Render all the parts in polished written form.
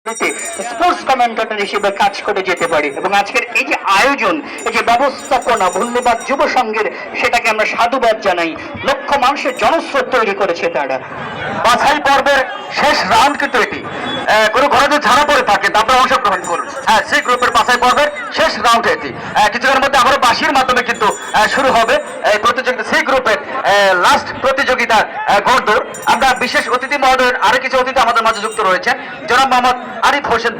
Sports commentator হিসেবে কাজ করে যেতে পারি এবং আজকের এই যে আয়োজন, এই যে ব্যবস্থাপনা ধন্যবাদ যুব সংঘের, সেটাকে আমরা সাধুবাদ জানাই। লক্ষ মানুষের জনস্রোত তৈরি করেছে তারা। বাছাই পর্বের শেষ রাউন্ড কিন্তু এটি। কোনো ঘরে যদি ছাড়া পড়ে থাকে তা আপনারা অংশগ্রহণ করুন। হ্যাঁ, সেই গ্রুপের বাছাই পর্বের শেষ রাউন্ড এটি। কিছুক্ষণের মধ্যে আবারও বাঁশির মাধ্যমে কিন্তু শুরু হবে এই প্রতিযোগিতা। সেই গ্রুপের লাস্ট প্রতিযোগিতার ঘোড়দৌড়। আমরা বিশেষ অতিথি মহোদয়ের আরো কিছু অতিথি আমাদের মাঝে যুক্ত রয়েছেন। জনাব মোহাম্মদ আরিফ হোসেন,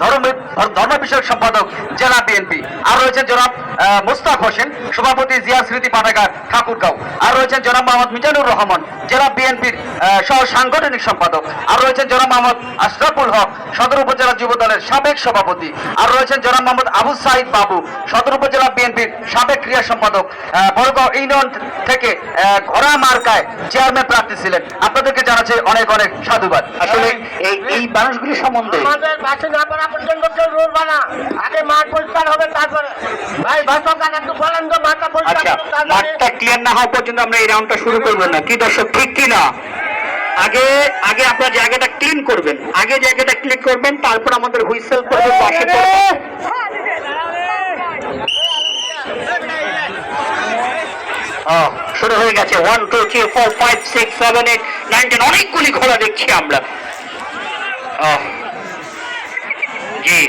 ধর্ম বিষয়ক সম্পাদক জেলা বিএনপি। আর রয়েছেন জনাব মুস্তাক হোসেন, সভাপতি জিয়া স্মৃতি পাঠাগার ঠাকুরগাঁও। আর রয়েছেন জনাব মোহাম্মদ মিজানুর রহমান, জেলা বিএনপির সহ সাংগঠনিক সম্পাদক। আর রয়েছেন জনাব মোহাম্মদ আশরাফুল হক, সদর উপজেলা যুব দলের সাবেক সভাপতি। আর রয়েছেন জনাব মোহাম্মদ আবু সাইদ বাবু, সদর উপজেলা বিএনপির সাবেক ক্রীড়া সম্পাদক। বড়গাঁও ইউনিয়ন থেকে ঘোড়া মার্কায় চেয়ারম্যান প্রার্থী ছিলেন। আপনাদেরকে জানাচ্ছি অনেক অনেক সাধুবাদ। আসলে এই মানুষগুলি সম্বন্ধে আমাদের বাসে না পড়া পর্যন্ত কেউ রোড বানা, আগে মাঠ পরিষ্কার হবে, তারপরে ভাই ভাষক একটু বলেন তো মাঠটা পরিষ্কার আচ্ছা, করুন, তারপরে মাঠটা ক্লিয়ার না হওয়া পর্যন্ত আমরা এই রাউন্ডটা শুরু করবো না। কি দর্শক, ঠিক কি না? আগে আগে আপনার জায়গাটা ক্লিন করবেন, আগে জায়গাটা ক্লিন করবেন, তারপর আমাদের হুইসেল করবে, পাশে পড়বে। শুরু হয়ে গেছে। 1 2 3 4 5 6 7 8 9 10 অনেকগুলি ঘোড়া দেখছি আমরা। জি,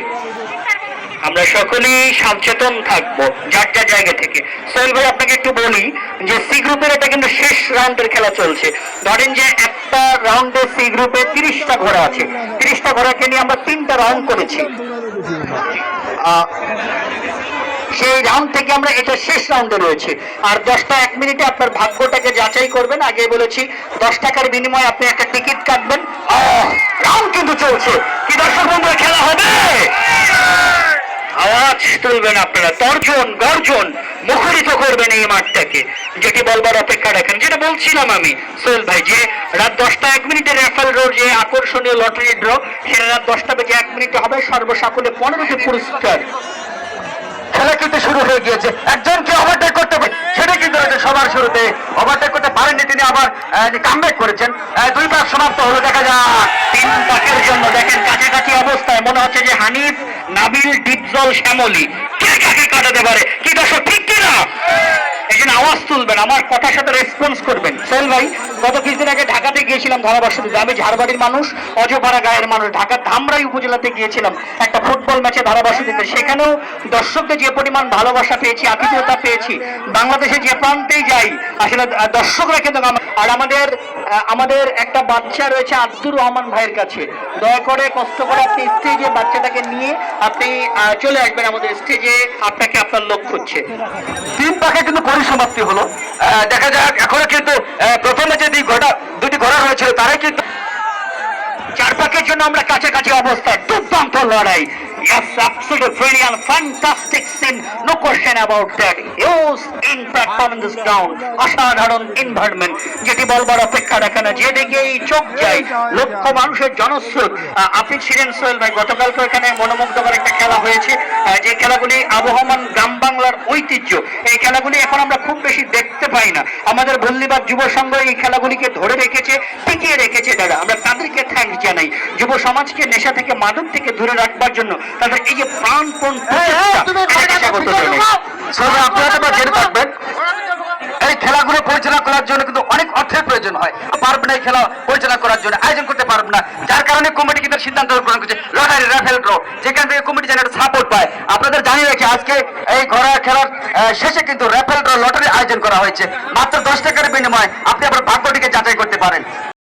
আমরা সকলেই সচেতন থাকবো যার যার জায়গা থেকে। সোহেল ভাই, আপনাকে একটু বলি যে সি গ্রুপের এটা কিন্তু শেষ রাউন্ডের খেলা চলছে। ধরেন যে একটা রাউন্ডে সি গ্রুপে 30টা ঘোড়া আছে, 30টা ঘোড়াকে নিয়ে আমরা 3টা রাউন্ড করেছি। সেই রাউন্ড থেকে আমরা এটা শেষ রাউন্ডে রয়েছে। আর 10টা 1 মিনিটে আপনার ভাগ্যটাকে যাচাই করবেন। আগে বলেছি 10 টাকার বিনিময়ে আপনি একটা টিকিট কাটবেন। রাউন্ড কিন্তু চলছে। কি দর্শক বন্ধুরা, খেলা হবে? আওয়াজ তুলবেন আপনারা, তর্জন গর্জন মুখরিত করবেন এই মাঠটাকে। যেটি বলবার অপেক্ষা রাখেন, যেটা বলছিলাম আমি সোহেল ভাই, যে রাত 10টা 1 মিনিটে রেফাল রোড যে আকর্ষণীয় লটারি ড্র, সেটা রাত 10টা বেজে 1 মিনিটে হবে। সর্বসাকুল্যে 15টি পুরস্কার। খেলা কিন্তু শুরু হয়ে গিয়েছে। একজনকে ওভারটেক করতে হবে, সেটা কিন্তু সবার শুরুতে ওভারটেক করতে পারেননি, তিনি আবার কামব্যাক করেছেন। 2 পাক সমাপ্ত হলো, দেখা যাক 3 পাকের জন্য। দেখেন কাছাকাছি অবস্থায় মনে হচ্ছে যে হানিফ, নাবিল, ডিপজল, শ্যামলী কে কাকে কাটাতে পারে। কি দর্শক, ঠিক কিনা? এই জন্য আওয়াজ তুলবেন, আমার কথার সাথে রেসপন্স করবেন। সোহেল ভাই, গত কিছুদিন আগে ঢাকাতে গিয়েছিলাম ধারাভাষ্যতে। আমি ঝাড়বাড়ির মানুষ, অজপাড়া গায়ের মানুষ। ঢাকার ধামরাই উপজেলাতে গিয়েছিলাম একটা ফুটবল ম্যাচে ধারাভাষ্য দিতে। সেখানেও দর্শকদের যে পরিমাণ ভালোবাসা পেয়েছি, আতিথেয়তা পেয়েছি, বাংলাদেশে যে প্রান্তেই যাই আসলে দর্শকরা কিন্তু। আর আমাদের একটা বাচ্চা রয়েছে আব্দুর রহমান ভাইয়ের কাছে। দয়া করে কষ্ট করে আপনি স্টেজে বাচ্চাটাকে নিয়ে আপনি চলে আসবেন আমাদের স্টেজে। আপনাকে আপনার লোক খুঁজছে। 3 পাকে কিন্তু পরিসমাপ্তি হলো। দেখা যাক এখনো কিন্তু প্রথমে যে দুটি ঘোড়া হয়েছিল তারাই কিন্তু 4 পাকের জন্য আমরা কাছাকাছি অবস্থায়। দুর্দান্ত লড়াই। Yes, absolutely brilliant, fantastic scene, no question about that. Huge impact on this ground. অসাধারণ এনভায়রনমেন্ট, যেটি বলবার অপেক্ষা রাখে না। যেদিকেই চোখ যায় লক্ষ মানুষের জনস্রোত। আপনি ছিলেন সোহেল ভাই, গতকালকে এখানে মনোমুগ্ধকর একটা খেলা হয়েছে। যে খেলাগুলি আবহমান গ্রাম বাংলার ঐতিহ্য, এই খেলাগুলি এখন আমরা খুব বেশি দেখতে পাই না। আমাদের ভল্লিবাগ যুব সংঘ এই খেলাগুলিকে ধরে রেখেছে, টিকিয়ে রেখেছে। দাদা, আমরা তাদেরকে থ্যাঙ্কস জানাই। যুব সমাজকে নেশা থেকে, মাদক থেকে দূরে রাখবার জন্য তাদের এই যে প্রাণপণ এই খেলাগুলো পরিচালনা করার জন্য কিন্তু অনেক অর্থের প্রয়োজন হয়। পারবে না এই খেলা পরিচালনা করার জন্য, আয়োজন করতে পারবে না। যার কারণে কমিটি কিন্তু সিদ্ধান্ত গ্রহণ করছে লটারি রেফেল ড্র, যেখান থেকে কমিটি যেন সাপোর্ট পায়। আপনাদের জানিয়ে রাখি, আজকে এই ঘোড়া খেলার শেষে কিন্তু রেফেল ড্র লটারি আয়োজন করা হয়েছে। মাত্র 10 টাকার বিনিময়ে আপনি আপনার ভাগ্যটিকে যাচাই করতে পারেন।